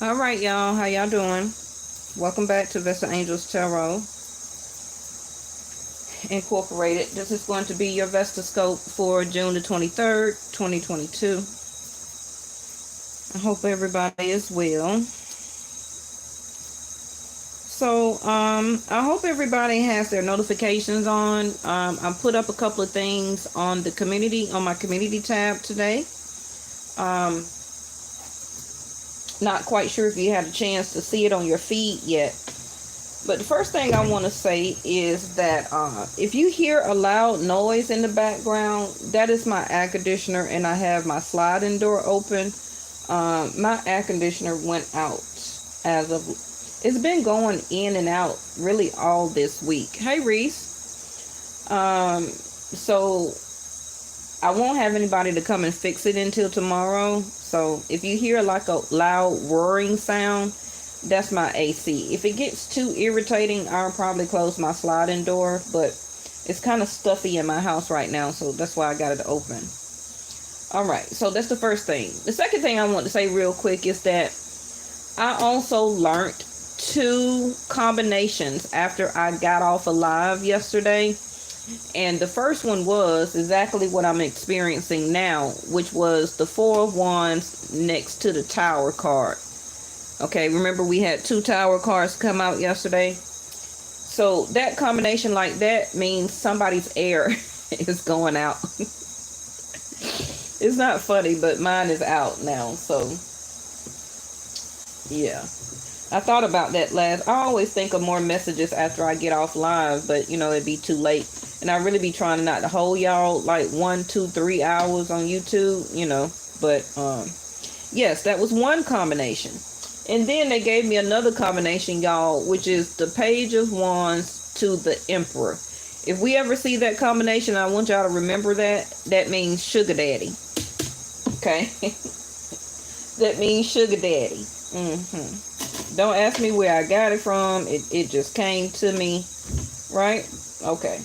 All right, y'all. How y'all doing? Welcome back to Vesta Angels Tarot Incorporated. This is going to be your Vesta Scope for June the 23rd, 2022. I hope everybody is well. So, I hope everybody has their notifications on. I put up a couple of things on the community, on my community tab today. Not quite sure if you had a chance to see it on your feed yet. But the first thing I want to say is that if you hear a loud noise in the background, that is my air conditioner, and I have my sliding door open. My air conditioner went out as of, it's been going in and out really all this week. Hey, Reese. So I won't have anybody to come and fix it until tomorrow. So if you hear like a loud whirring sound, that's my AC. If it gets too irritating, I'll probably close my sliding door, but it's kind of stuffy in my house right now, so that's why I got it open. All right, so that's the first thing. The second thing I want to say real quick is that I also learned 2 combinations after I got off of live yesterday. And the first one was exactly what I'm experiencing now, which was the 4 of Wands next to the Tower card. Okay, remember we had 2 Tower cards come out yesterday? So that combination like that means somebody's air is going out. It's not funny, but mine is out now. So, yeah. I thought about that last. I always think of more messages after I get off live, but, you know, it'd be too late. And I really be trying not to hold y'all like 1, 2, 3 hours on YouTube, you know. But, yes, that was one combination. And then they gave me another combination, y'all, which is the Page of Wands to the Emperor. If we ever see that combination, I want y'all to remember that. That means sugar daddy. Okay? That means sugar daddy. Don't ask me where I got it from. It just came to me. Right? Okay.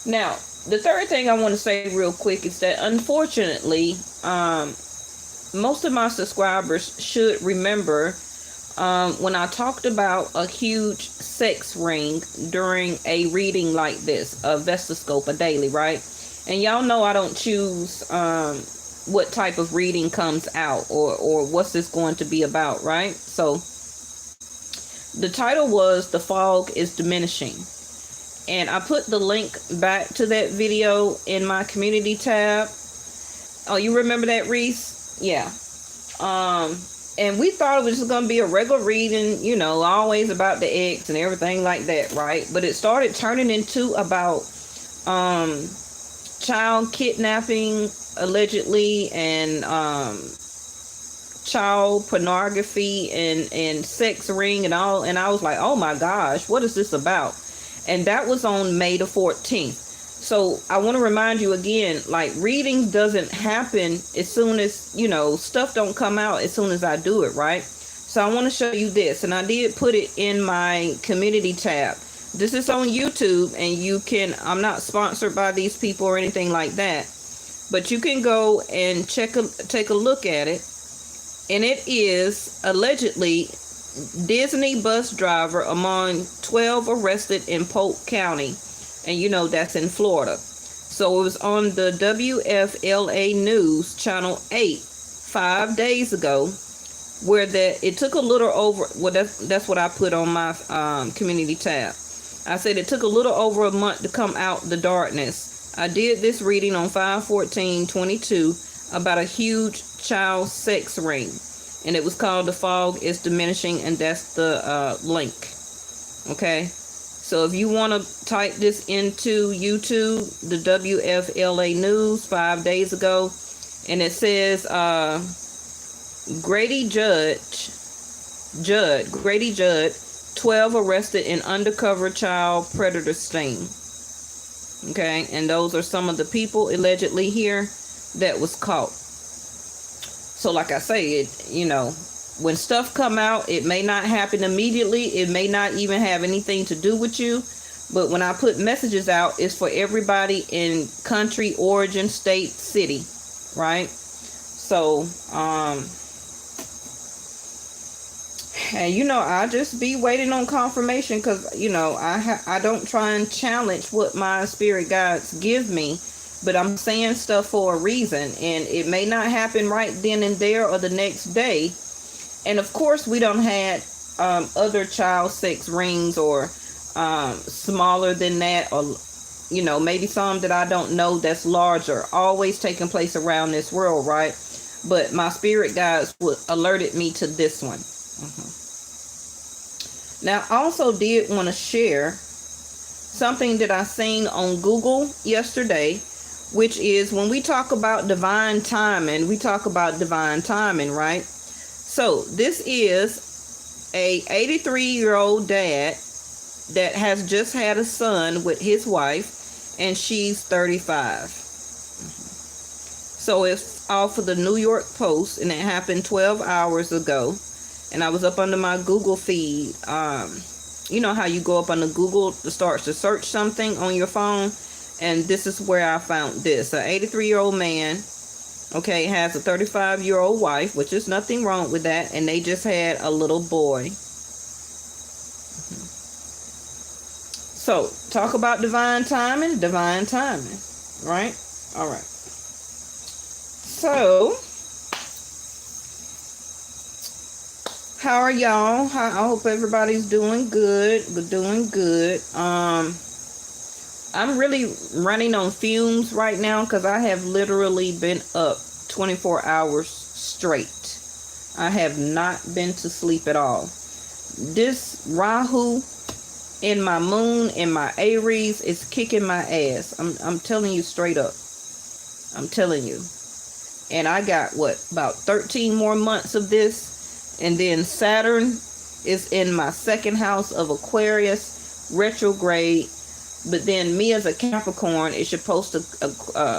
Now, the third thing I want to say real quick is that unfortunately, most of my subscribers should remember when I talked about a huge sex ring during a reading like this, a Vestascope, a daily, right? And y'all know I don't choose what type of reading comes out or what's this going to be about, right? So the title was The Fog is Diminishing. And I put the link back to that video in my community tab. Oh, you remember that, Reese? Yeah. And we thought it was just going to be a regular reading, you know, always about the ex and everything like that, right? But it started turning into about child kidnapping, allegedly, and child pornography and sex ring and all. And I was like, oh my gosh, what is this about? And that was on May the 14th. So I want to remind you again, like, reading doesn't happen as soon as, you know, stuff don't come out as soon as I do it, right? So I want to show you this, and I did put it in my community tab. This is on YouTube, and you can, I'm not sponsored by these people or anything like that, but you can go and take a look at it. And it is allegedly Disney bus driver among 12 arrested in Polk County. And you know that's in Florida. So it was on the WFLA News, Channel 8, 5 days ago, where it took a little over, well, that's what I put on my community tab. I said it took a little over a month to come out the darkness. I did this reading on 5/14/22 about a huge child sex ring. And it was called The Fog is Diminishing, and that's the link. Okay? So if you want to type this into YouTube, the WFLA News 5 days ago, and it says Grady Judd, 12 arrested in undercover child predator sting. Okay, and those are some of the people allegedly here that was caught. So like I say, it, you know, when stuff come out, it may not happen immediately. It may not even have anything to do with you. But when I put messages out, it's for everybody in country, origin, state, city, right? So, And I just be waiting on confirmation, because I don't try and challenge what my spirit guides give me, but I'm saying stuff for a reason, and it may not happen right then and there or the next day. And of course, we don't had other child sex rings, or smaller than that, or maybe some that I don't know that's larger, always taking place around this world, right? But my spirit guides alerted me to this one. Now, I also did want to share something that I seen on Google yesterday, which is when we talk about divine timing, right? So this is a 83-year-old dad that has just had a son with his wife, and she's 35. So it's off of the New York Post, and it happened 12 hours ago. And I was up under my Google feed. You know how you go up under Google to start to search something on your phone? And this is where I found this. An 83-year-old man, okay, has a 35-year-old wife, which is nothing wrong with that. And they just had a little boy. So, talk about divine timing, right? All right. So, how are y'all? I hope everybody's doing good. We're doing good. I'm really running on fumes right now, because I have literally been up 24 hours straight. I have not been to sleep at all. This Rahu in my moon, in my Aries, is kicking my ass. I'm telling you straight up. I'm telling you. And I got, about 13 more months of this. And then Saturn is in my second house of Aquarius, retrograde. But then me as a Capricorn is supposed to,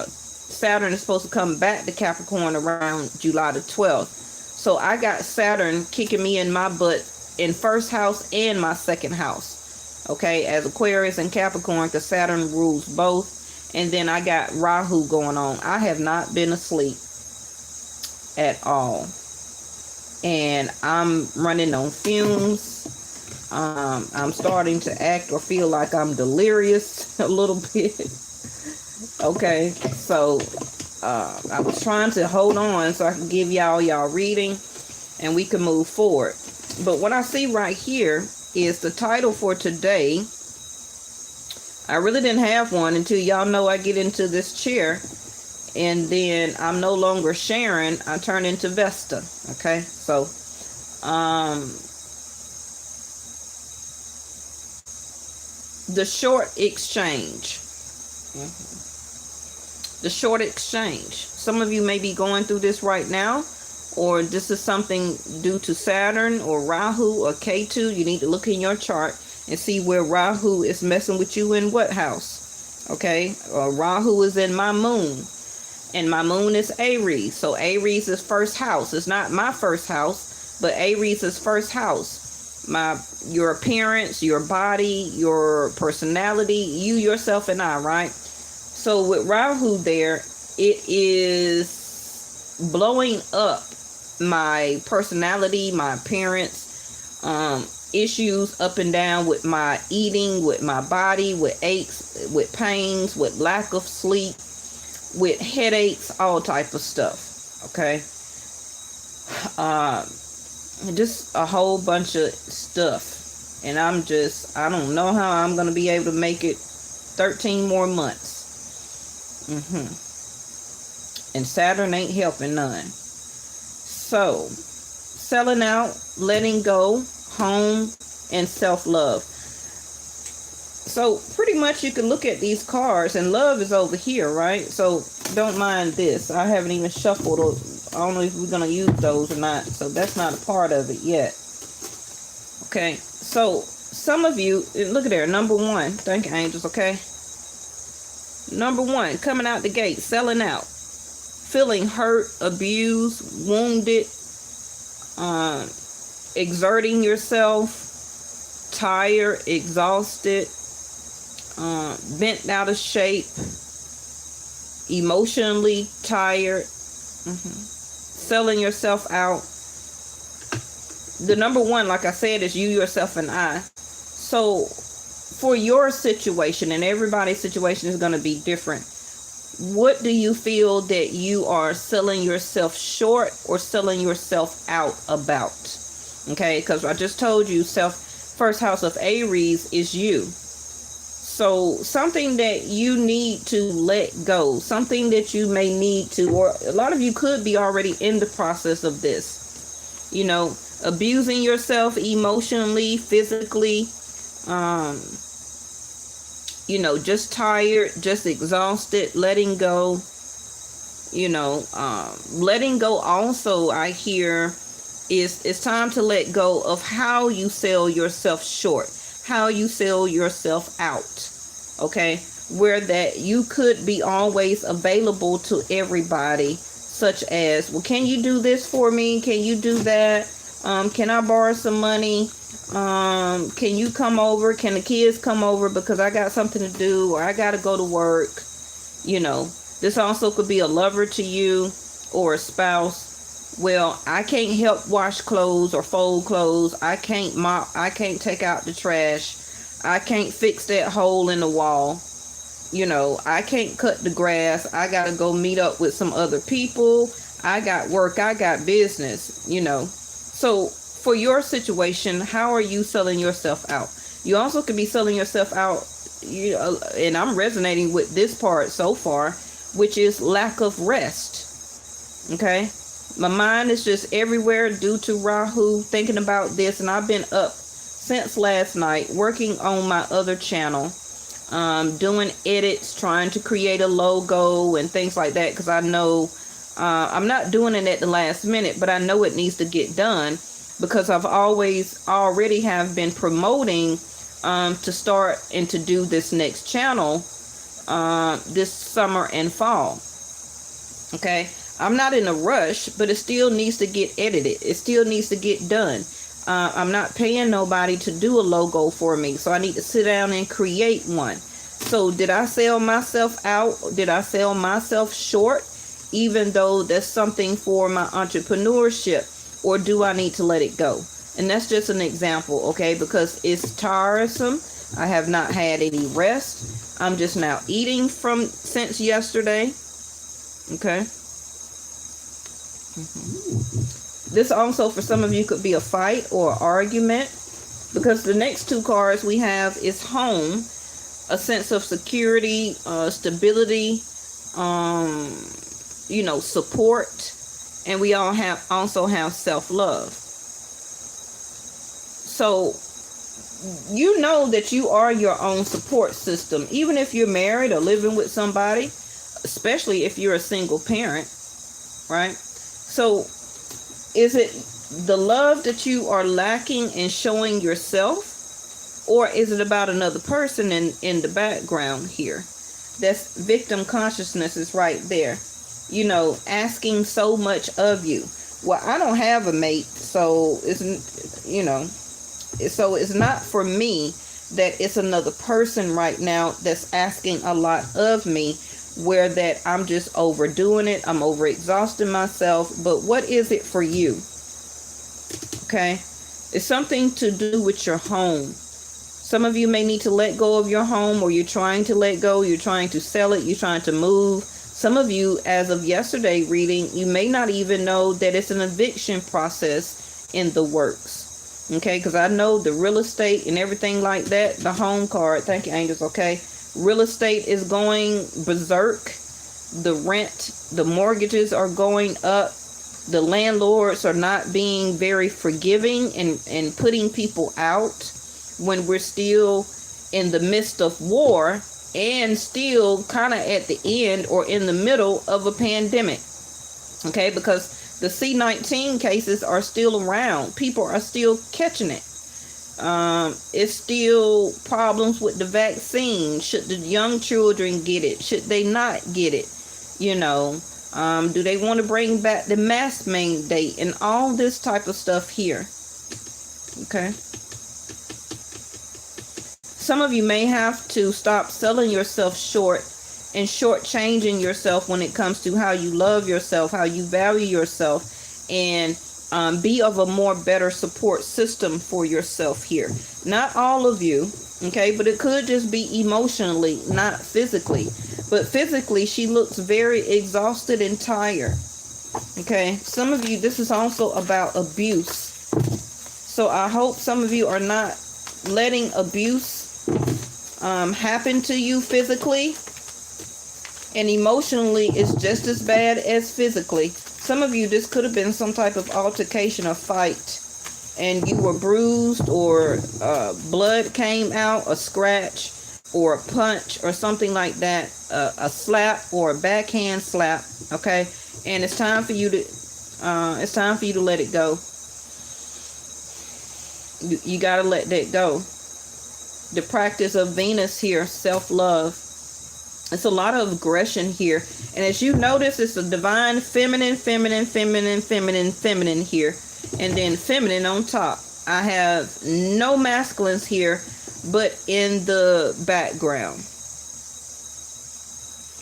Saturn is supposed to come back to Capricorn around July the 12th. So I got Saturn kicking me in my butt in first house and my second house. Okay, as Aquarius and Capricorn, because Saturn rules both. And then I got Rahu going on. I have not been asleep at all. And I'm running on fumes. I'm starting to act or feel like I'm delirious a little bit. Okay, so I was trying to hold on so I can give y'all reading and we can move forward. But what I see right here is the title for today. I really didn't have one until y'all know I get into this chair, and then I'm no longer Sharon, I turn into Vesta. Okay, so the short exchange. The short exchange. Some of you may be going through this right now, or this is something due to Saturn or Rahu or Ketu. You need to look in your chart and see where Rahu is messing with you in what house. Okay, Rahu is in my moon, and my moon is Aries. So Aries is first house. It's not my first house, but Aries is first house. Your appearance, your body, your personality, you, yourself, and I, right? So with Rahu there, it is blowing up my personality, my appearance, issues up and down with my eating, with my body, with aches, with pains, with lack of sleep, with headaches, all type of stuff. Okay, just a whole bunch of stuff, and I don't know how I'm gonna be able to make it 13 more months. And Saturn ain't helping none. So, selling out, letting go, home, and self-love. So, pretty much you can look at these cards, and love is over here, right? So, don't mind this. I haven't even shuffled. I don't know if we're going to use those or not. So, that's not a part of it yet. Okay. So, some of you, look at there, number one. Thank you, angels, okay? Number one, coming out the gate, selling out. Feeling hurt, abused, wounded, exerting yourself, tired, exhausted, bent out of shape, emotionally tired, selling yourself out, the number one, like I said, is you, yourself, and I. So for your situation, and everybody's situation is going to be different, what do you feel that you are selling yourself short or selling yourself out about? Okay, because I just told you, first house of Aries is you. So something that you need to let go, something that you may need to, or a lot of you could be already in the process of this, abusing yourself emotionally, physically, just tired, just exhausted, letting go, letting go also, I hear, it's time to let go of how you sell yourself short, how you sell yourself out, okay? Where that you could be always available to everybody, such as, well, can you do this for me? Can you do that? Can I borrow some money? Can you come over? Can the kids come over because I got something to do, or I got to go to work? This also could be a lover to you or a spouse. Well, I can't help wash clothes or fold clothes. I can't mop. I can't take out the trash. I can't fix that hole in the wall. I can't cut the grass. I got to go meet up with some other people. I got work. I got business, So for your situation, how are you selling yourself out? You also could be selling yourself out, and I'm resonating with this part so far, which is lack of rest. Okay? My mind is just everywhere due to Rahu, thinking about this, and I've been up since last night working on my other channel, doing edits, trying to create a logo and things like that, because I know I'm not doing it at the last minute, but I know it needs to get done, because I've already have been promoting to start and to do this next channel this summer and fall. Okay, I'm not in a rush, but it still needs to get edited. It still needs to get done. I'm not paying nobody to do a logo for me, so I need to sit down and create one. So did I sell myself out? Did I sell myself short, even though that's something for my entrepreneurship? Or do I need to let it go? And that's just an example, okay? Because it's tiresome. I have not had any rest. I'm just now eating since yesterday. Okay? This also, for some of you, could be a fight or argument. Because the next two cards we have is home. A sense of security, stability, support. And we also have self-love. So, that you are your own support system. Even if you're married or living with somebody, especially if you're a single parent, right? So, is it the love that you are lacking in showing yourself? Or is it about another person in the background here? That's victim consciousness is right there. Asking so much of you. Well, I don't have a mate, so it's not for me that it's another person right now that's asking a lot of me, where that I'm just overdoing it, I'm overexhausting myself. But what is it for you? Okay? It's something to do with your home. Some of you may need to let go of your home, or you're trying to let go, you're trying to sell it, you're trying to move. Some of you, as of yesterday reading, you may not even know that it's an eviction process in the works. Okay, because I know the real estate and everything like that, the home card, thank you, angels, okay? Real estate is going berserk. The rent, the mortgages are going up. The landlords are not being very forgiving and putting people out when we're still in the midst of war and still kind of at the end or in the middle of a pandemic. Okay, because the C-19 cases are still around. People are still catching it. It's still problems with the vaccine. Should the young children get it? Should they not get it? Do they want to bring back the mask mandate and all this type of stuff here? Okay. Some of you may have to stop selling yourself short and shortchanging yourself when it comes to how you love yourself, how you value yourself, and be of a more better support system for yourself here. Not all of you, okay, but it could just be emotionally, not physically. But physically, she looks very exhausted and tired. Okay, some of you, this is also about abuse. So I hope some of you are not letting abuse happen to you physically. And emotionally, it's just as bad as physically. Some of you, this could have been some type of altercation or fight, and you were bruised, or blood came out, a scratch or a punch or something like that, a slap or a backhand slap. Okay, and it's time for you to let it go. You got to let that go. The practice of Venus here, self-love. It's a lot of aggression here. And as you notice, it's a divine feminine here. And then feminine on top. I have no masculines here, but in the background.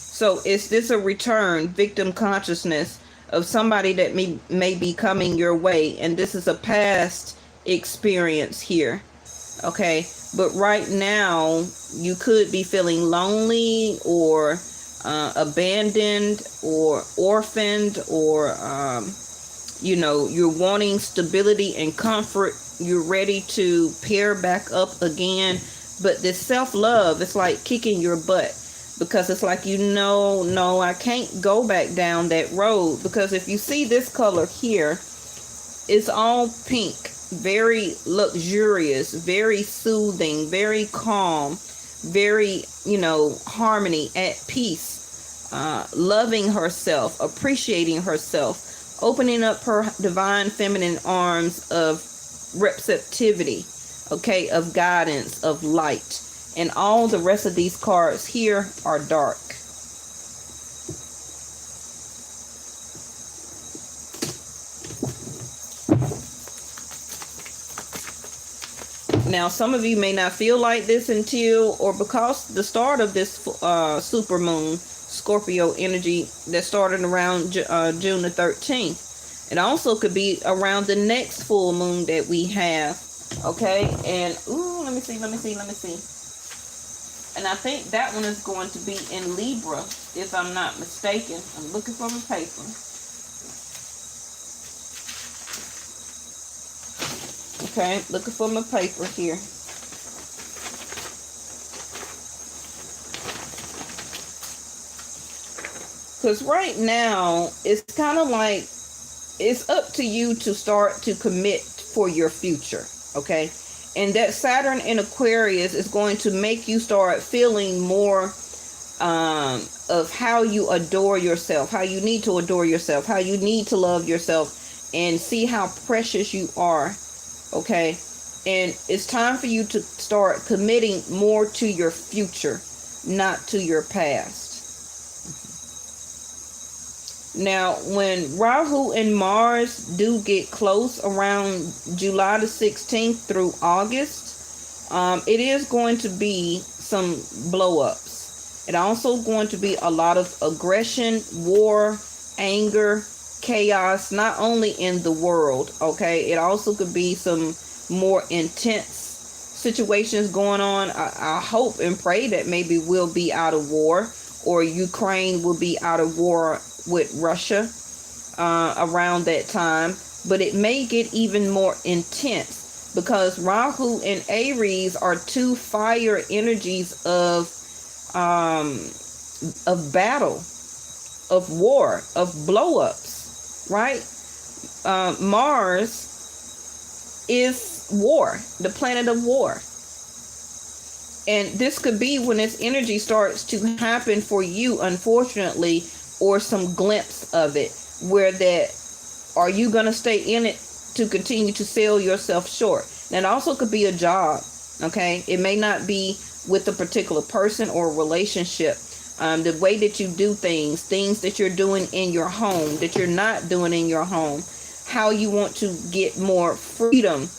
So is this a return, victim consciousness of somebody that may be coming your way? And this is a past experience here. Okay, but right now you could be feeling lonely, or abandoned, or orphaned, or you're wanting stability and comfort. You're ready to pair back up again, but this self-love, it's like kicking your butt, because it's like, no, I can't go back down that road. Because if you see this color here, it's all pink. Very luxurious, very soothing, very calm, very, harmony, at peace, loving herself, appreciating herself, opening up her divine feminine arms of receptivity, okay, of guidance, of light. And all the rest of these cards here are dark. Now, some of you may not feel like this until, or because the start of this super moon, Scorpio energy, that started around June the 13th. It also could be around the next full moon that we have. Okay, and let me see. And I think that one is going to be in Libra, if I'm not mistaken. I'm looking for my paper. Okay, looking for my paper here. Because right now, it's kind of like, it's up to you to start to commit for your future, okay? And that Saturn in Aquarius is going to make you start feeling more of how you adore yourself, how you need to adore yourself, how you need to love yourself, and see how precious you are. Okay, and it's time for you to start committing more to your future, not to your past. Now, when Rahu and Mars do get close around July the 16th through August, it is going to be some blow-ups. It also going to be a lot of aggression, war, anger, chaos, not only in the world, okay? It also could be some more intense situations going on. I hope and pray that maybe we'll be out of war, or Ukraine will be out of war with Russia around that time. But it may get even more intense, because Rahu and Aries are two fire energies of battle, of war, of blow-ups. Right? Mars is war, the planet of war. And this could be when this energy starts to happen for you, unfortunately, or some glimpse of it, where that, are you going to stay in it to continue to sell yourself short? Now, it also could be a job, okay? It may not be with a particular person or relationship. The way that you do things that you're doing in your home, that you're not doing in your home, how you want to get more freedom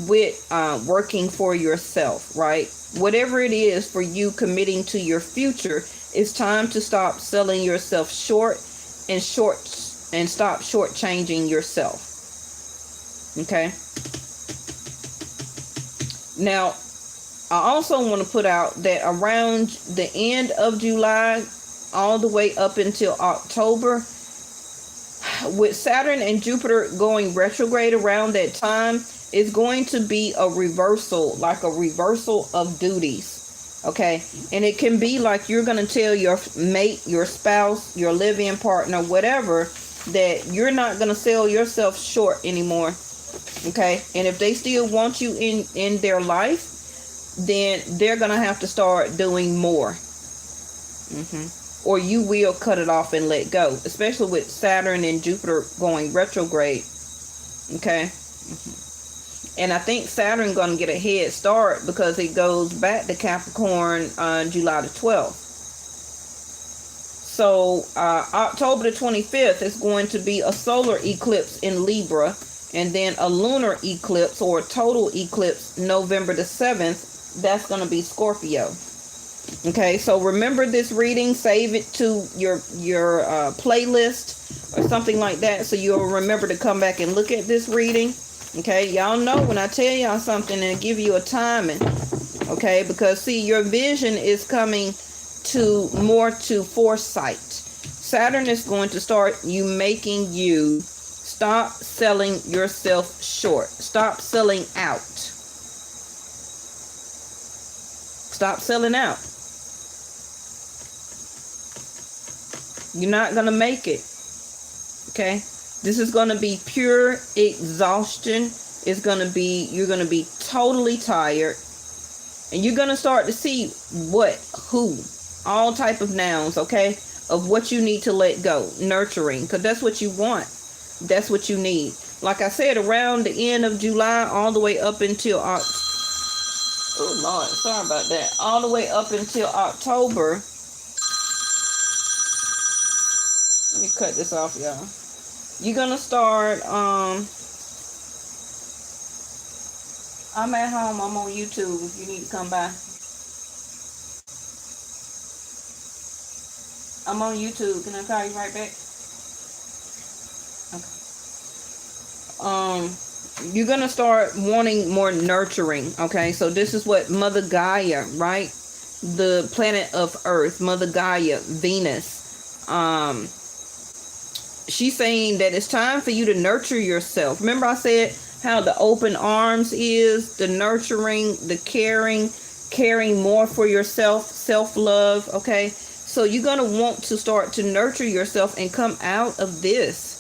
with working for yourself, right? Whatever it is for you committing to your future, it's time to stop selling yourself short and stop shortchanging yourself. Okay. Now, I also want to put out that around the end of July, all the way up until October, with Saturn and Jupiter going retrograde around that time, is going to be a reversal, like a reversal of duties. Okay. And it can be like you're going to tell your mate, your spouse, your live-in partner, whatever, that you're not going to sell yourself short anymore. Okay. And if they still want you in their life, then they're going to have to start doing more. Or you will cut it off and let go, especially with Saturn and Jupiter going retrograde. Okay. And I think Saturn going to get a head start because it goes back to Capricorn on July the 12th. So October the 25th is going to be a solar eclipse in Libra, and then a lunar eclipse or a total eclipse November the 7th. That's going to be Scorpio. Okay, so remember this reading, save it to your playlist or something like that, so you'll remember to come back and look at this reading. Okay, y'all know when I tell y'all something and give you a timing. Okay, because see, your vision is coming to more to foresight. Saturn is going to start making you stop selling yourself short. Stop selling out. Stop selling out. You're not going to make it. Okay? This is going to be pure exhaustion. It's going to be, you're going to be totally tired. And you're going to start to see who, all type of nouns, okay? Of what you need to let go. Nurturing, because that's what you want. That's what you need. Like I said, around the end of July, all the way up until oh Lord, sorry about that. All the way up until October. Let me cut this off, y'all. You're gonna start. I'm at home. I'm on YouTube. If you need to come by, I'm on YouTube. Can I call you right back? Okay. You're gonna start wanting more nurturing. Okay, so this is what Mother Gaia, right? The planet of Earth, Mother Gaia, Venus. She's saying that it's time for you to nurture yourself. Remember I said how the open arms is, the nurturing, the caring more for yourself, self-love, okay? So you're going to want to start to nurture yourself and come out of this.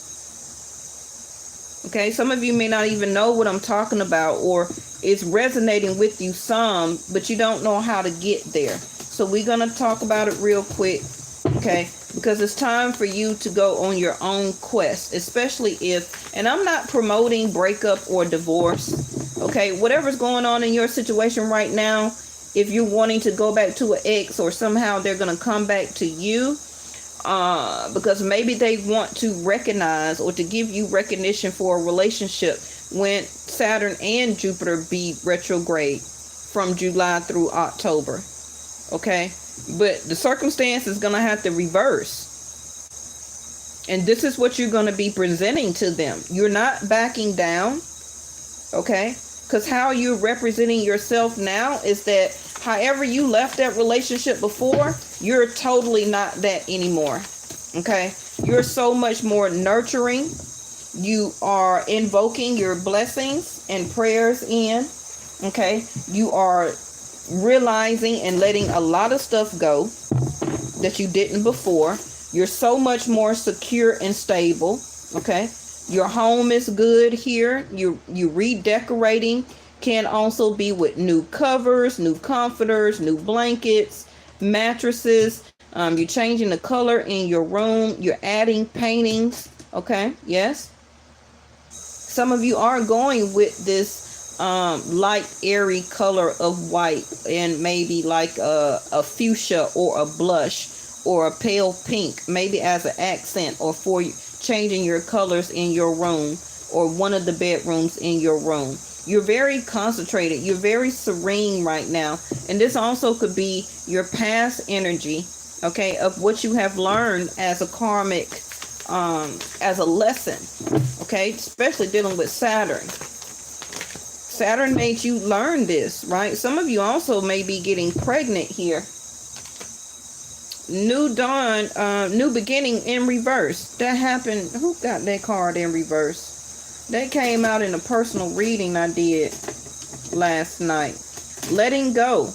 Okay, some of you may not even know what I'm talking about, or it's resonating with you some, but you don't know how to get there. So we're going to talk about it real quick, okay? Because it's time for you to go on your own quest, especially if, and I'm not promoting breakup or divorce, okay? Whatever's going on in your situation right now, if you're wanting to go back to an ex or somehow they're going to come back to you, because maybe they want to recognize or to give you recognition for a relationship when Saturn and Jupiter be retrograde from July through October, okay? But the circumstance is going to have to reverse. And this is what you're going to be presenting to them. You're not backing down. Okay? Because how you're representing yourself now is that however you left that relationship before, you're totally not that anymore. Okay? You're so much more nurturing. You are invoking your blessings and prayers in. Okay? You are realizing and letting a lot of stuff go that you didn't before. You're so much more secure and stable. Okay, your home is good here. You redecorating can also be with new covers, new comforters, new blankets, mattresses. You're changing the color in your room. You're adding paintings. Okay, yes. Some of you are going with this light airy color of white, and maybe like a fuchsia or a blush or a pale pink, maybe as an accent or for changing your colors in your room or one of the bedrooms in your room. You're very concentrated. You're very serene right now. And this also could be your past energy, okay, of what you have learned as a karmic as a lesson, okay? Especially dealing with Saturn. Saturn made you learn this, right? Some of you also may be getting pregnant here. New dawn, new beginning in reverse. That happened. Who got that card in reverse? That came out in a personal reading I did last night. Letting go.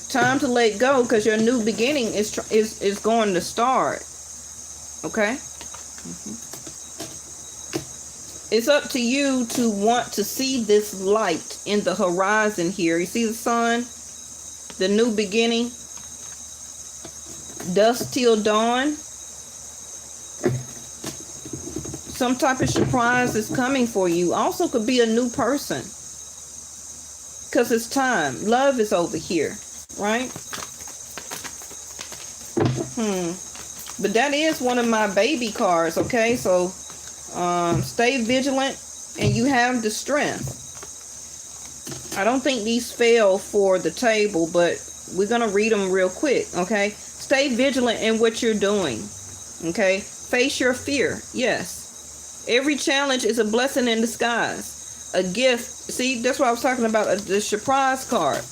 Time to let go, because your new beginning is going to start. Okay? It's up to you to want to see this light in the horizon here. You see the sun? The new beginning. Dusk till dawn. Some type of surprise is coming for you. Also could be a new person. Because it's time. Love is over here. Right? But that is one of my baby cards. Okay? So stay vigilant, and you have the strength. I don't think these fell for the table, but we're going to read them real quick, okay? Stay vigilant in what you're doing, okay? Face your fear, yes. Every challenge is a blessing in disguise. A gift, see, that's what I was talking about, the surprise card.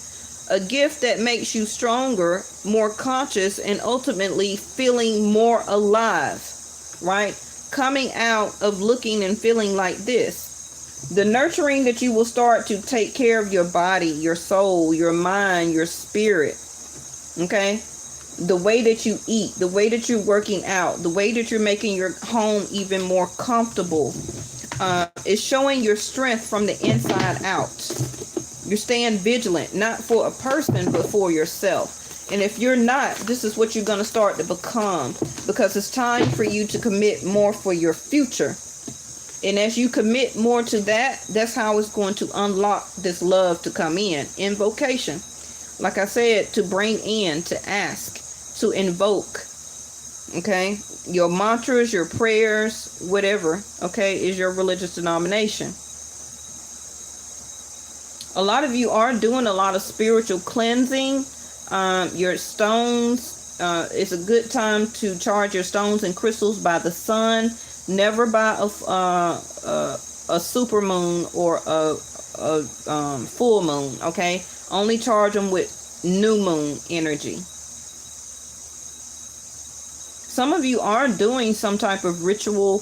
A gift that makes you stronger, more conscious, and ultimately feeling more alive, right? Coming out of looking and feeling like this. The nurturing that you will start to take care of your body, your soul, your mind, your spirit. Okay? The way that you eat, the way that you're working out, the way that you're making your home even more comfortable is showing your strength from the inside out. You're staying vigilant, not for a person, but for yourself. And if you're not, this is what you're going to start to become, because it's time for you to commit more for your future. And as you commit more to that, that's how it's going to unlock this love to come in. Invocation. Like I said, to bring in, to ask, to invoke. Okay? Your mantras, your prayers, whatever, okay, is your religious denomination. A lot of you are doing a lot of spiritual cleansing. Your stones, it's a good time to charge your stones and crystals by the sun, never by a super moon or a full moon, okay? Only charge them with new moon energy. Some of you are doing some type of ritual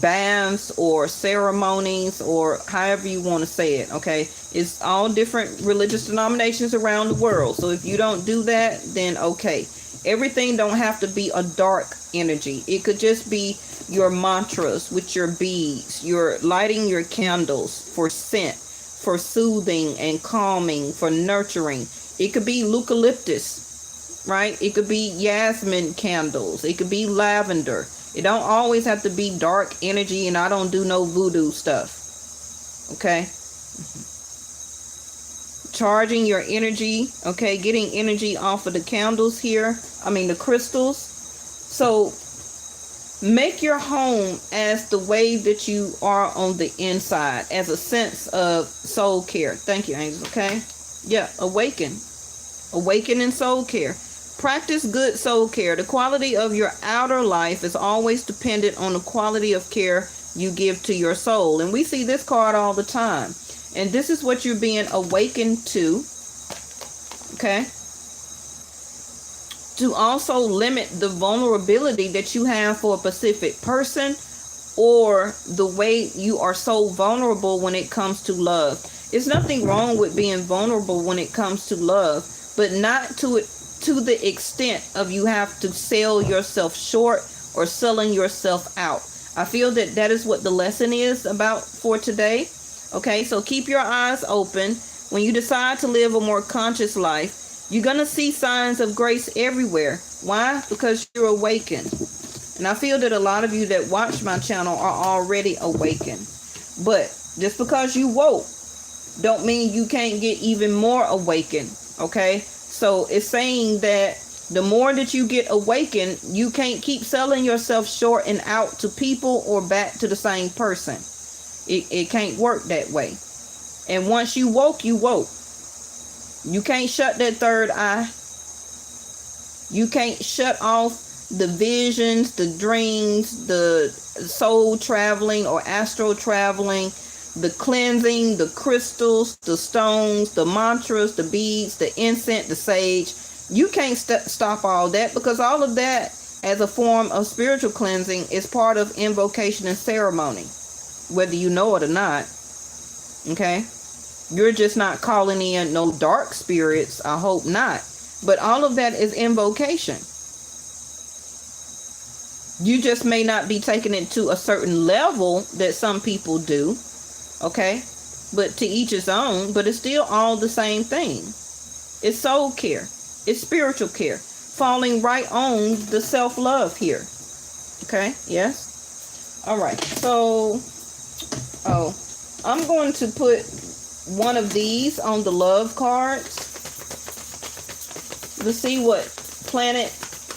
baths or ceremonies, or however you want to say it, okay? It's all different religious denominations around the world. So if you don't do that, then okay. Everything don't have to be a dark energy. It could just be your mantras with your beads, your lighting your candles for scent, for soothing and calming, for nurturing. It could be eucalyptus, right? It could be jasmine candles. It could be lavender. It don't always have to be dark energy, and I don't do no voodoo stuff. Okay? Charging your energy, okay? Getting energy off of the candles here. The crystals. So make your home as the way that you are on the inside, as a sense of soul care. Thank you, angels, okay? Yeah, awaken. Awaken in soul care. Practice good soul care. The quality of your outer life is always dependent on the quality of care you give to your soul. And we see this card all the time. And this is what you're being awakened to. Okay? To also limit the vulnerability that you have for a specific person, or the way you are so vulnerable when it comes to love. There's nothing wrong with being vulnerable when it comes to love, but not to the extent of you have to sell yourself short or selling yourself out. I feel that that is what the lesson is about for today. Okay, so keep your eyes open. When you decide to live a more conscious life, you're going to see signs of grace everywhere. Why? Because you're awakened. And I feel that a lot of you that watch my channel are already awakened. But just because you woke, don't mean you can't get even more awakened. Okay? So it's saying that the more that you get awakened, you can't keep selling yourself short and out to people or back to the same person. It can't work that way. And once you woke, you woke. You can't shut that third eye. You can't shut off the visions, the dreams, the soul traveling or astral traveling, the cleansing, the crystals, the stones, the mantras, the beads, the incense, the sage. You can't stop all that, because all of that as a form of spiritual cleansing is part of invocation and ceremony, whether you know it or not. Okay? You're just not calling in no dark spirits. I hope not. But all of that is invocation. You just may not be taking it to a certain level that some people do. Okay? But to each his own. But it's still all the same thing. It's soul care. It's spiritual care. Falling right on the self-love here. Okay? Yes? Alright. So, I'm going to put one of these on the love cards. Let's see what planet,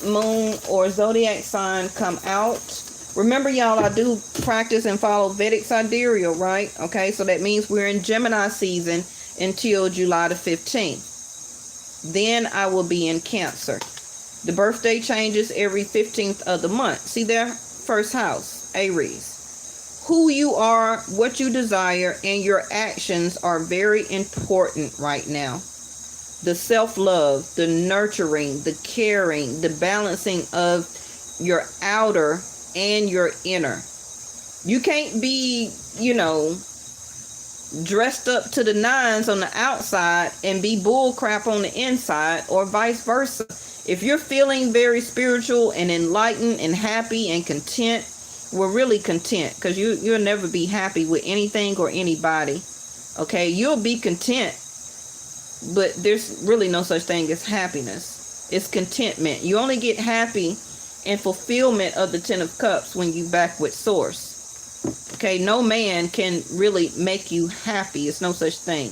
moon, or zodiac sign come out. Remember, y'all, I do practice and follow Vedic sidereal, right? Okay, so that means we're in Gemini season until July the 15th. Then I will be in Cancer. The birthday changes every 15th of the month. See there? First house, Aries. Who you are, what you desire, and your actions are very important right now. The self-love, the nurturing, the caring, the balancing of your outer and your inner. You can't be, dressed up to the nines on the outside and be bull crap on the inside, or vice versa. If you're feeling very spiritual and enlightened and happy and content, we're really content, because you'll never be happy with anything or anybody. Okay, you'll be content, but there's really no such thing as happiness. It's contentment. You only get happy and fulfillment of the Ten of Cups when you back with Source. Okay, no man can really make you happy. It's no such thing.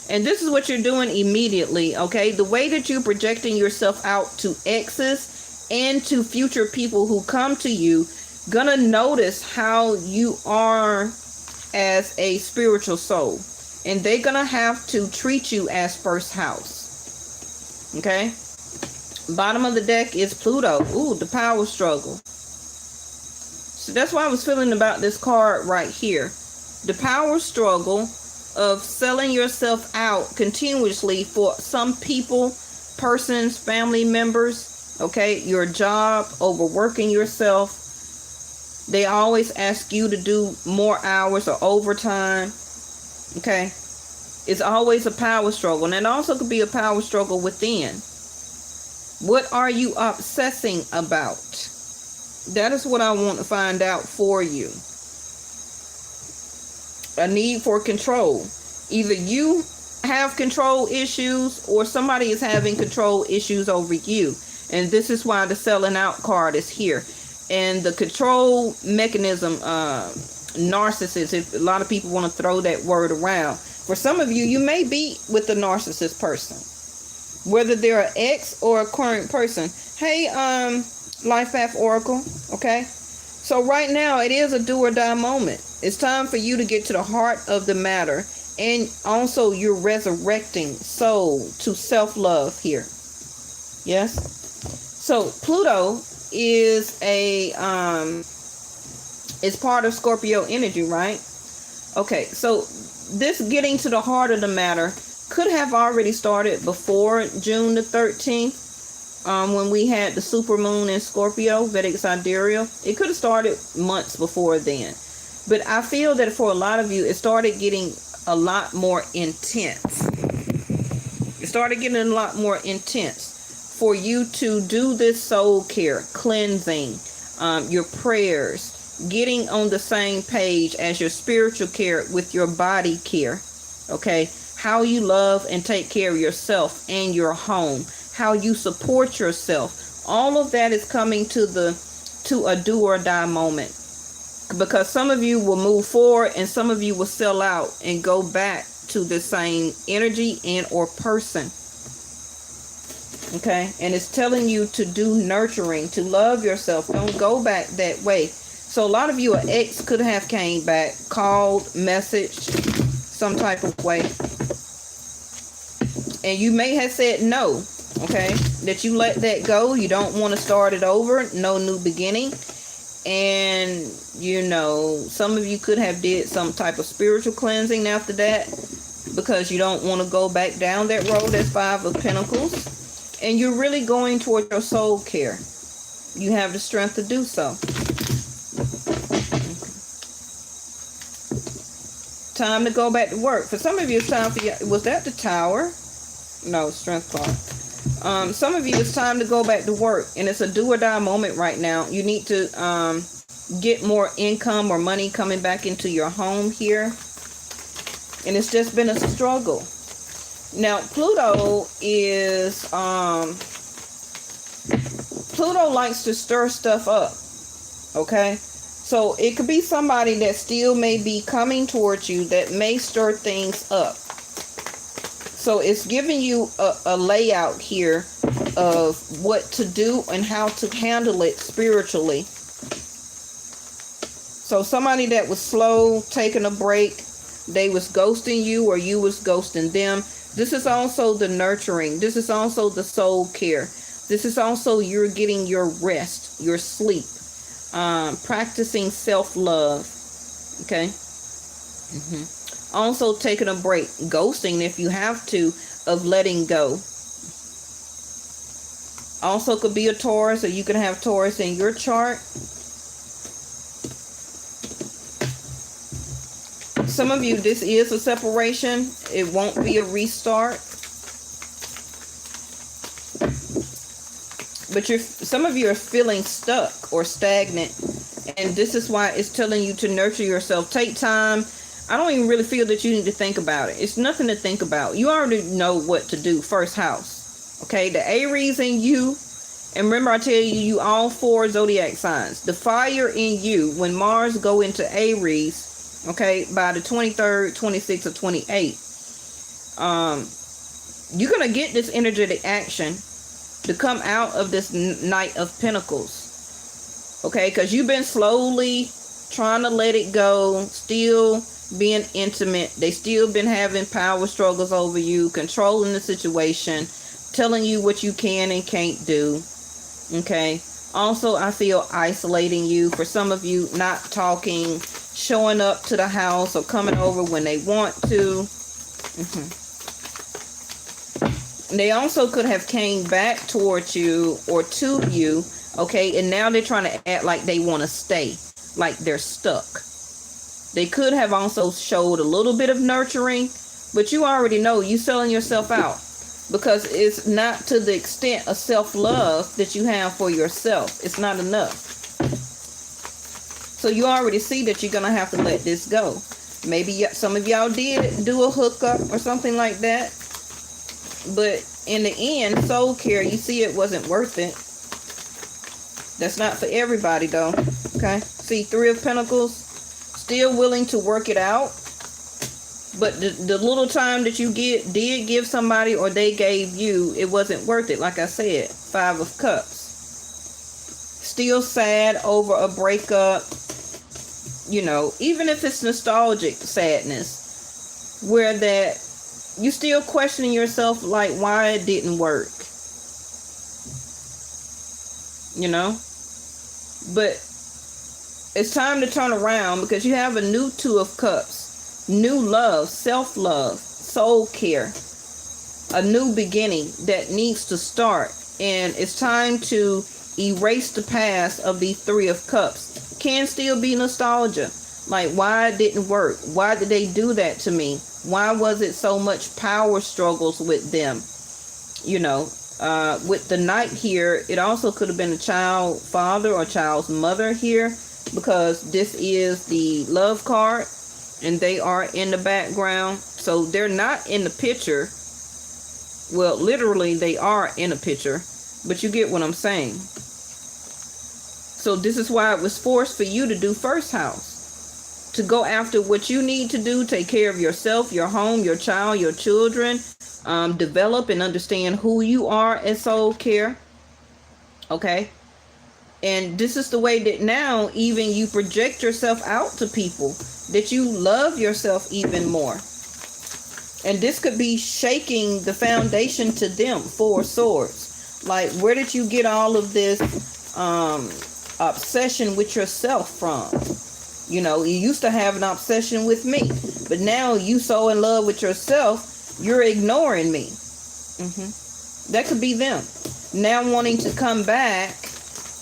And this is what you're doing immediately, okay? The way that you're projecting yourself out to exes and to future people who come to you, gonna notice how you are as a spiritual soul. And they're gonna have to treat you as first house. Okay? Bottom of the deck is Pluto. Ooh, the power struggle. So that's why I was feeling about this card right here. The power struggle of selling yourself out continuously for some people, persons, family members, okay? Your job, overworking yourself. They always ask you to do more hours or overtime, okay? It's always a power struggle. And it also could be a power struggle within. What are you obsessing about? That is what I want to find out for you. A need for control. Either you have control issues or somebody is having control issues over you. And this is why the selling out card is here. And the control mechanism, narcissist, if a lot of people want to throw that word around. For some of you, you may be with a narcissist person. Whether they're an ex or a current person. Hey, Life Path Oracle, okay? So right now, it is a do or die moment. It's time for you to get to the heart of the matter. And also, you're resurrecting soul to self-love here. Yes? So, Pluto is is part of Scorpio energy, right? Okay, so this getting to the heart of the matter could have already started before June the 13th. When we had the supermoon in Scorpio, Vedic sidereal. It could have started months before then. But I feel that for a lot of you, it started getting a lot more intense. It started getting a lot more intense for you to do this soul care, cleansing, your prayers, getting on the same page as your spiritual care with your body care. Okay? How you love and take care of yourself and your home. How you support yourself. All of that is coming to a do or die moment. Because some of you will move forward and some of you will sell out and go back to the same energy and or person. Okay? And it's telling you to do nurturing, to love yourself. Don't go back that way. So a lot of you, an ex could have came back, called, messaged, some type of way. And you may have said no. Okay, that you let that go. You don't want to start it over. No new beginning. And you know, some of you could have did some type of spiritual cleansing after that, because you don't want to go back down that road. That's Five of Pentacles. And you're really going toward your soul care. You have the strength to do so. Time to go back to work. For some of you, it's time for you. Was that the Tower? No, Strength card. Some of you, it's time to go back to work. And it's a do or die moment right now. You need to get more income or money coming back into your home here. And it's just been a struggle. Now, Pluto is... Pluto likes to stir stuff up. Okay? So it could be somebody that still may be coming towards you that may stir things up. So it's giving you a layout here of what to do and how to handle it spiritually. So somebody that was slow, taking a break, they was ghosting you or you was ghosting them. This is also the nurturing. This is also the soul care. This is also you're getting your rest, your sleep. Practicing self-love. Okay. Also taking a break, ghosting if you have to, of letting go. Also could be a Taurus, or you can have Taurus in your chart. Some of you, this is a separation. It won't be a restart. But some of you are feeling stuck or stagnant. And this is why it's telling you to nurture yourself. Take time. I don't even really feel that you need to think about it. It's nothing to think about. You already know what to do. First house. Okay, the Aries in you. And remember, I tell you all 4 zodiac signs. The fire in you, when Mars go into Aries, okay, by the 23rd, 26th, or 28th, you're going to get this energetic action to come out of this Knight of Pentacles. Okay, because you've been slowly trying to let it go, still being intimate. They still been having power struggles over you, controlling the situation, telling you what you can and can't do. Okay, also I feel isolating you. For some of you, not talking, showing up to the house or coming over when they want to. They also could have came back towards you or to you, okay, and now they're trying to act like they want to stay, like they're stuck. They could have also showed a little bit of nurturing, but you already know you selling yourself out, because it's not to the extent of self-love that you have for yourself. It's not enough. So you already see that you're going to have to let this go. Maybe some of y'all did do a hookup or something like that. But in the end, soul care, you see it wasn't worth it. That's not for everybody though. Okay. See, 3 of Pentacles, still willing to work it out. But the little time that you did give somebody or they gave you, it wasn't worth it. Like I said, 5 of Cups. Still sad over a breakup. You know, even if it's nostalgic sadness, where that you still questioning yourself, like why it didn't work. You know? But it's time to turn around, because you have a new 2 of Cups. New love, self-love, soul care. A new beginning that needs to start. And it's time to erase the past of the 3 of Cups. Can still be nostalgia. Like, why it didn't work? Why did they do that to me? Why was it so much power struggles with them? You know, with the Knight here, it also could have been a child father or child's mother here, because this is the love card and they are in the background. So they're not in the picture. Well, literally they are in a picture, but you get what I'm saying. So this is why it was forced for you to do first house. To go after what you need to do, take care of yourself, your home, your child, your children, develop and understand who you are as soul care. Okay. And this is the way that now even you project yourself out to people, that you love yourself even more. And this could be shaking the foundation to them. 4 swords. Like, where did you get all of this obsession with yourself from? You know, you used to have an obsession with me, but now you so in love with yourself, you're ignoring me. That could be them. Now wanting to come back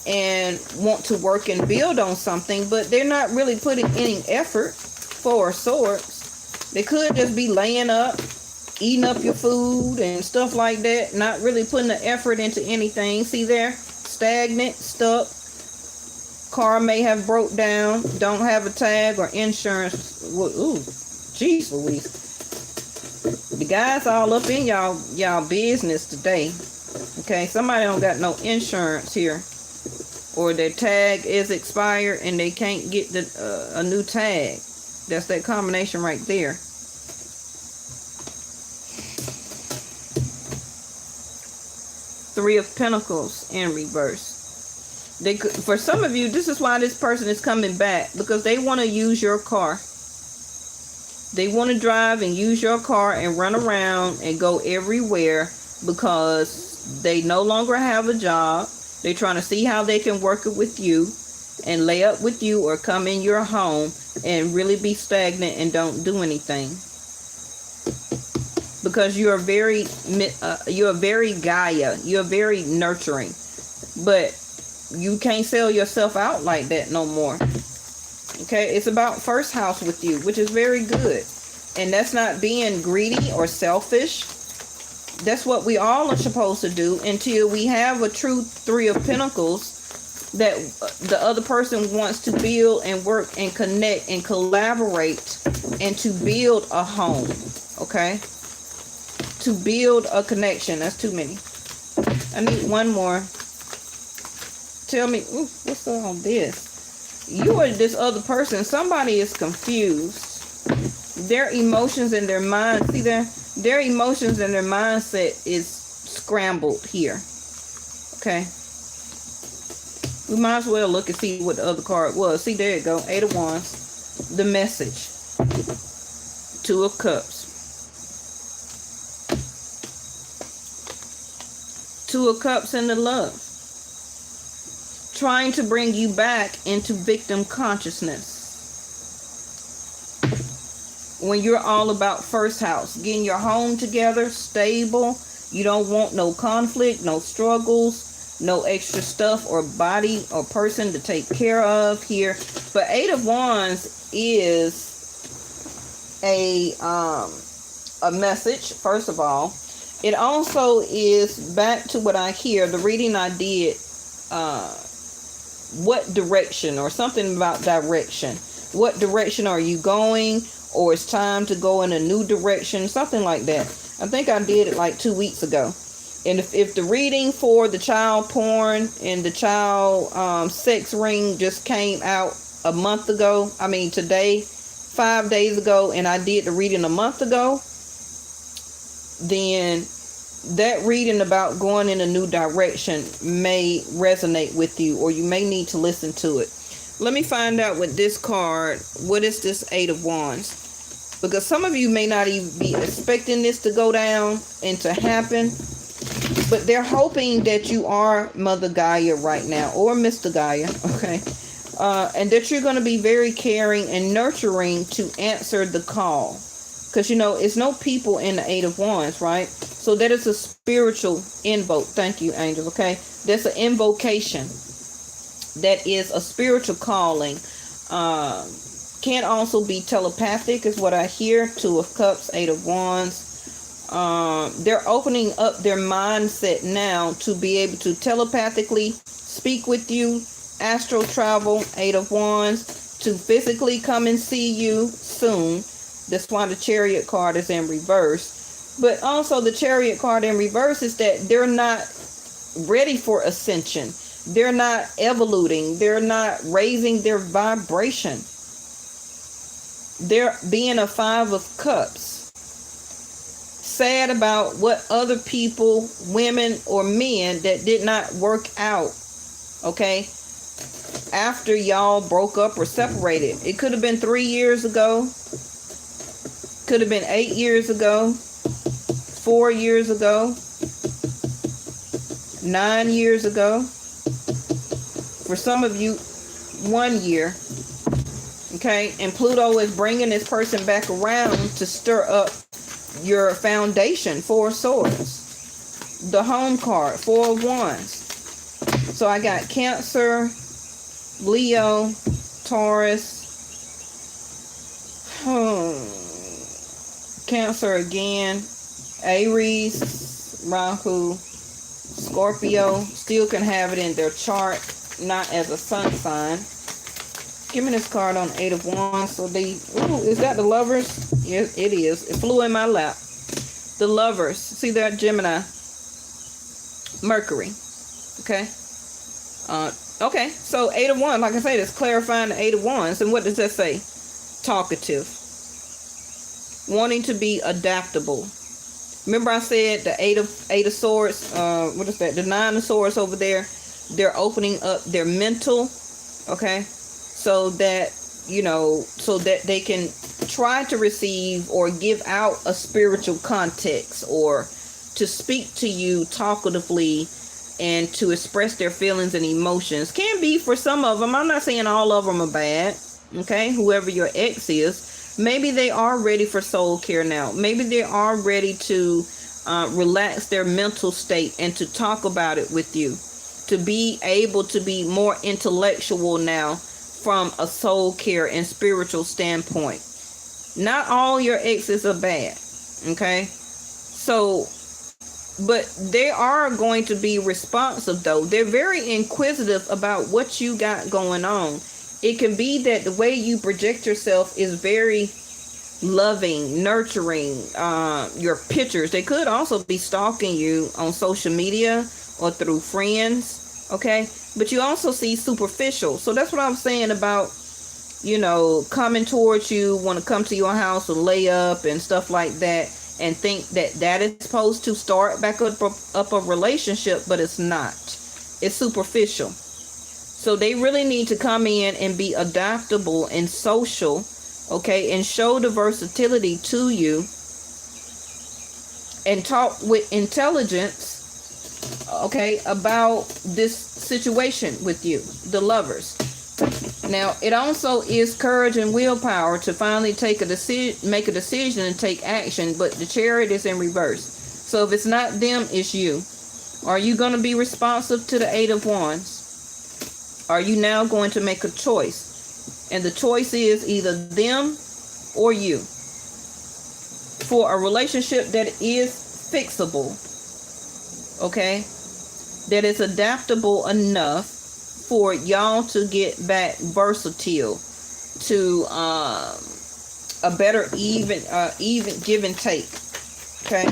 and want to work and build on something, but they're not really putting any effort. 4 swords. They could just be laying up, eating up your food and stuff like that, not really putting the effort into anything. See there? Stagnant, stuck. Car may have broke down, don't have a tag or insurance. Ooh, jeez Louise. The guys all up in y'all business today. Okay, somebody don't got no insurance here, or their tag is expired and they can't get a new tag. That's that combination right there. Three of Pentacles in reverse. They could, for some of you, this is why this person is coming back, because they want to use your car. They want to drive and use your car and run around and go everywhere because they no longer have a job. They're trying to see how they can work it with you and lay up with you or come in your home and really be stagnant and don't do anything. Because you're very Gaia. You're very nurturing. But you can't sell yourself out like that no more. Okay, it's about first house with you, which is very good. And that's not being greedy or selfish. That's what we all are supposed to do until we have a true 3 of Pentacles that the other person wants to build and work and connect and collaborate and to build a home. Okay? To build a connection. That's too many. I need one more. Tell me, ooh, what's all this? You or this other person, somebody is confused. Their emotions and their mind, see their emotions and their mindset is scrambled here. Okay. We might as well look and see what the other card was. See, there you go. 8 of Wands. The message. 2 of Cups. 2 of Cups and the love. Trying to bring you back into victim consciousness. When you're all about first house, getting your home together, stable. You don't want no conflict, no struggles, no extra stuff or body or person to take care of here. But 8 of Wands is a message, first of all. It also is back to what I hear, the reading I did, what direction, or something about direction. What direction are you going? Or it's time to go in a new direction, something like that. I think I did it like 2 weeks ago. And if the reading for the child porn and the child sex ring just came out a month ago, I mean today, 5 days ago, and I did the reading a month ago, then that reading about going in a new direction may resonate with you, or you may need to listen to it. Let me find out with this card, what is this 8 of Wands? Because some of you may not even be expecting this to go down and to happen, but they're hoping that you are Mother Gaia right now, or Mr. Gaia, okay? And that you're going to be very caring and nurturing to answer the call. Because, you know, it's no people in the 8 of Wands, right? So that is a spiritual invoke. Thank you, angels, okay? That's an invocation. That is a spiritual calling. Can also be telepathic, is what I hear. 2 of Cups, 8 of Wands. They're opening up their mindset now to be able to telepathically speak with you. Astral travel, 8 of Wands. To physically come and see you soon. That's why the Chariot card is in reverse. But also the Chariot card in reverse is that they're not ready for ascension. They're not evoluting. They're not raising their vibration. They're being a 5 of Cups. Sad about what other people, women or men, that did not work out. Okay? After y'all broke up or separated. It could have been 3 years ago. Could have been 8 years ago, 4 years ago, 9 years ago. For some of you, 1 year. Okay, and Pluto is bringing this person back around to stir up your foundation. 4 of Swords. The Home card, 4 of Wands. So I got Cancer, Leo, Taurus, Cancer again, Aries, Rahu, Scorpio. Still can have it in their chart, not as a sun sign. Give me this card on 8 of Wands. So is that the Lovers? Yes, it is. It flew in my lap. The Lovers. See that? Gemini. Mercury. Okay. Okay. So 8 of Wands. Like I said, it's clarifying the 8 of Wands. And what does that say? Talkative. Wanting to be adaptable. Remember I said the 8 of Swords. What is that? The 9 of Swords over there. They're opening up their mental. Okay. So that, so that they can try to receive or give out a spiritual context, or to speak to you talkatively and to express their feelings and emotions. Can be for some of them. I'm not saying all of them are bad. Okay. Whoever your ex is, maybe they are ready for soul care now. Maybe they are ready to relax their mental state and to talk about it with you, to be able to be more intellectual now from a soul care and spiritual standpoint. Not all your exes are bad. Okay. So, but they are going to be responsive though. They're very inquisitive about what you got going on. It can be that the way you project yourself is very loving, nurturing, your pictures. They could also be stalking you on social media or through friends. Okay. But you also see superficial. So that's what I'm saying about, coming towards you, want to come to your house and lay up and stuff like that, and think that that is supposed to start back up a relationship, but it's not. It's superficial. So they really need to come in and be adaptable and social, okay, and show the versatility to you and talk with intelligence, okay, about this situation with you, the Lovers. Now, it also is courage and willpower to finally make a decision and take action, but the Chariot is in reverse. So if it's not them, it's you. Are you going to be responsive to the 8 of Wands? Are you now going to make a choice? And the choice is either them or you. For a relationship that is fixable, okay, that is adaptable enough for y'all to get back versatile to a better even give and take. Okay.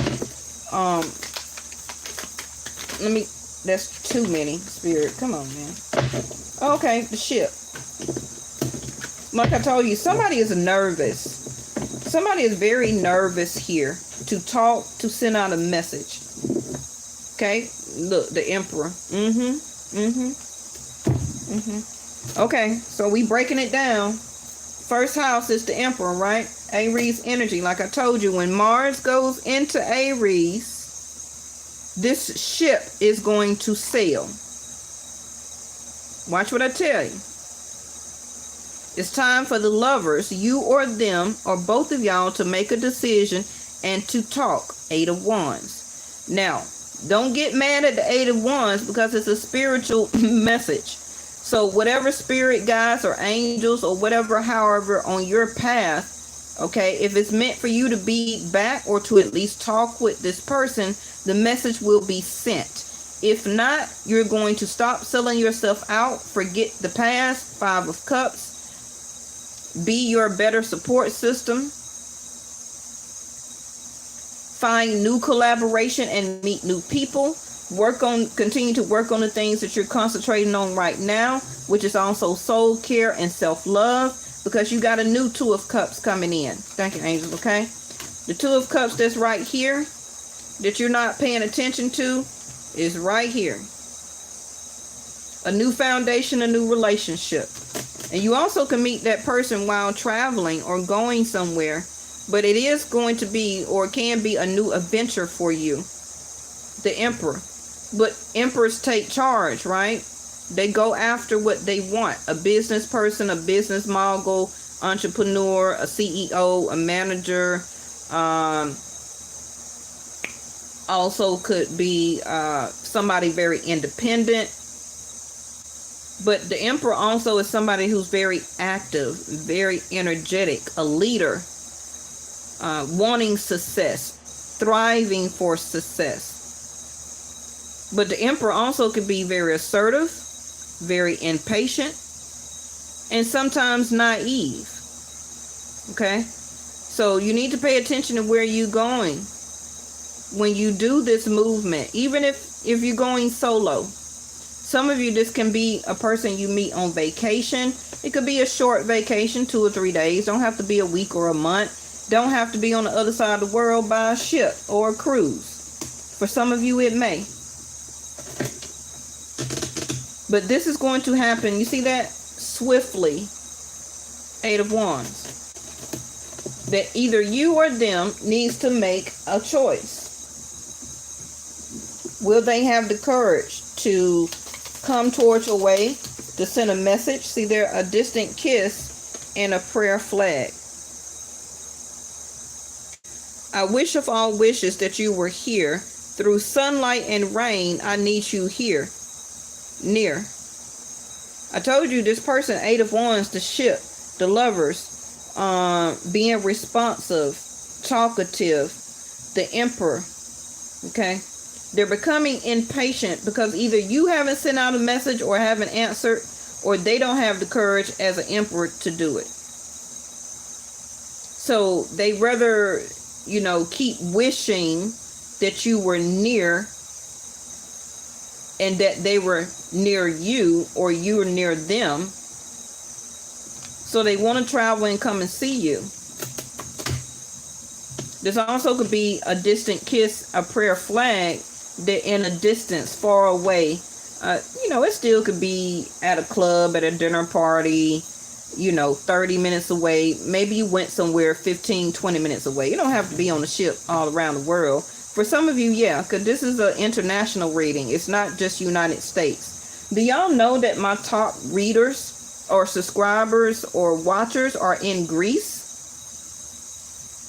That's too many, Spirit. Come on, man. Okay, the Ship. Like I told you, somebody is nervous. Somebody is very nervous here to talk, to send out a message. Okay, look, the Emperor. Okay, so we breaking it down. First house is the Emperor, right? Aries energy. Like I told you, when Mars goes into Aries, this ship is going to sail. Watch what I tell you. It's time for the Lovers, you or them, or both of y'all, to make a decision and to talk. 8 of Wands. Now, don't get mad at the 8 of Wands because it's a spiritual message. So whatever spirit guides or angels or whatever, however, on your path, okay, if it's meant for you to be back or to at least talk with this person, the message will be sent. If not, you're going to stop selling yourself out, forget the past. 5 of Cups. Be your better support system. Find new collaboration and meet new people. Continue to work on the things that you're concentrating on right now, which is also soul care and self-love, because you got a new 2 of Cups coming in. Thank you, angels, okay? The 2 of Cups that's right here, that you're not paying attention to, is right here. A new foundation, a new relationship. And you also can meet that person while traveling or going somewhere But it is going to be, or can be, a new adventure for you. The Emperor. But emperors take charge, right? They go after what they want. A business person, a business mogul, entrepreneur, a CEO, a manager. Also could be somebody very independent. But the Emperor also is somebody who's very active, very energetic, a leader, wanting success, thriving for success. But the Emperor also could be very assertive, very impatient, and sometimes naive. Okay? So you need to pay attention to where you're going when you do this movement. Even if you're going solo. Some of you, this can be a person you meet on vacation. It could be a short vacation, 2 or 3 days. Don't have to be a week or a month. Don't have to be on the other side of the world by a ship or a cruise. For some of you, it may. But this is going to happen. You see that? Swiftly. 8 of Wands. That either you or them needs to make a choice. Will they have the courage to come towards your way, to send a message? See there, a distant kiss and a prayer flag. I wish of all wishes that you were here. Through sunlight and rain, I need you here. Near. I told you this person, 8 of Wands, the ship, the lovers, being responsive, talkative, the Emperor. Okay? They're becoming impatient because either you haven't sent out a message or haven't answered, or they don't have the courage as an Emperor to do it. So they rather, keep wishing that you were near and that they were near you, or you were near them. So they want to travel and come and see you. This also could be a distant kiss, a prayer flag, that in a distance, far away. It still could be at a club, at a dinner party, 30 minutes away. Maybe you went somewhere 15, 20 minutes away. You don't have to be on a ship all around the world. For some of you, yeah, because this is an international reading. It's not just United States. Do y'all know that my top readers or subscribers or watchers are in Greece?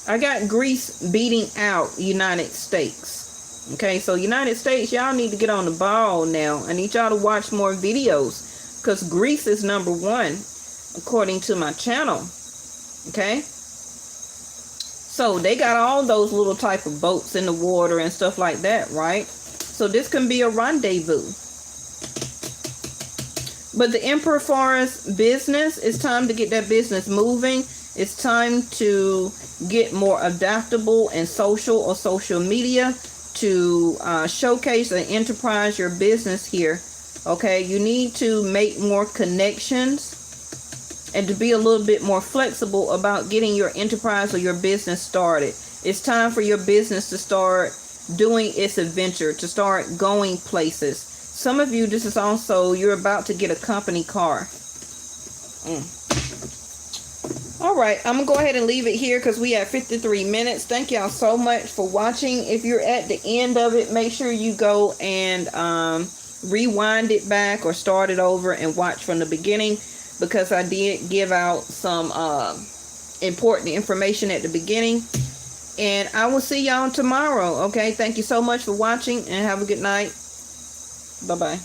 I got Greece beating out United States. Okay, so United States, y'all need to get on the ball now. I need y'all to watch more videos because Greece is #1 according to my channel. Okay, so they got all those little type of boats in the water and stuff like that, right? So this can be a rendezvous. But the Emperor, for us business, it's time to get that business moving. It's time to get more adaptable in social or social media to showcase and enterprise your business here. Okay, you need to make more connections and to be a little bit more flexible about getting your enterprise or your business started. It's time for your business to start doing its adventure, to start going places. Some of you, this is also, you're about to get a company car. All right, I'm going to go ahead and leave it here because we have 53 minutes. Thank y'all so much for watching. If you're at the end of it, make sure you go and rewind it back or start it over and watch from the beginning, because I did give out some important information at the beginning. And I will see y'all tomorrow. Okay, thank you so much for watching and have a good night. Bye-bye.